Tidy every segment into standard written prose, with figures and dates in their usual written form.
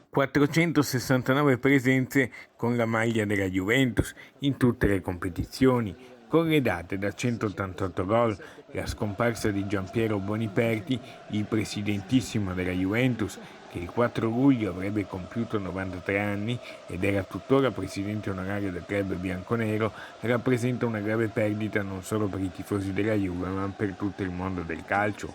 469 presenze con la maglia della Juventus in tutte le competizioni, corredate da 188 gol, la scomparsa di Giampiero Boniperti, il presidentissimo della Juventus, che il 4 luglio avrebbe compiuto 93 anni ed era tuttora presidente onorario del club bianconero, rappresenta una grave perdita non solo per i tifosi della Juve ma per tutto il mondo del calcio.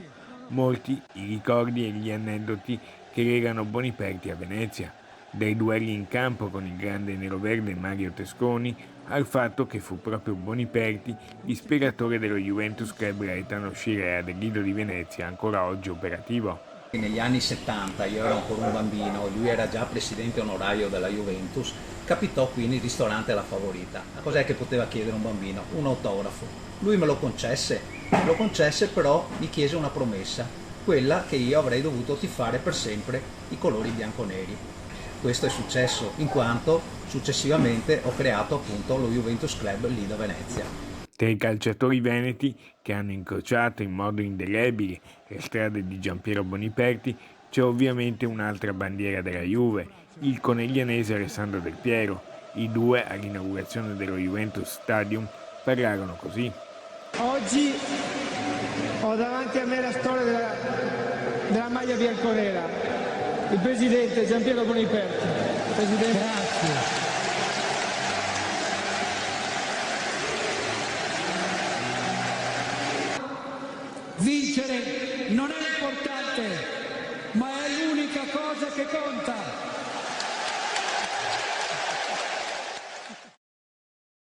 Molti i ricordi e gli aneddoti che legano Boniperti a Venezia, dai duelli in campo con il grande neroverde Mario Tesconi al fatto che fu proprio Boniperti l'ispiratore dello Juventus Club Gaetano Scirea del Lido di Venezia, ancora oggi operativo. Negli anni 70, io ero ancora un bambino, lui era già presidente onorario della Juventus, capitò qui nel ristorante La Favorita. Ma cos'è che poteva chiedere un bambino? Un autografo. Lui me lo concesse però mi chiese una promessa, quella che io avrei dovuto tifare per sempre i colori bianconeri. Questo è successo in quanto successivamente ho creato appunto lo Juventus Club Lido Venezia. Tra i calciatori veneti che hanno incrociato in modo indelebile le strade di Giampiero Boniperti c'è ovviamente un'altra bandiera della Juve, il coneglianese Alessandro Del Piero. I due all'inaugurazione dello Juventus Stadium parlarono così. Oggi ho davanti a me la storia della maglia bianconera, il presidente Giampiero Boniperti. Presidente. Grazie. Vincere non è importante, ma è l'unica cosa che conta.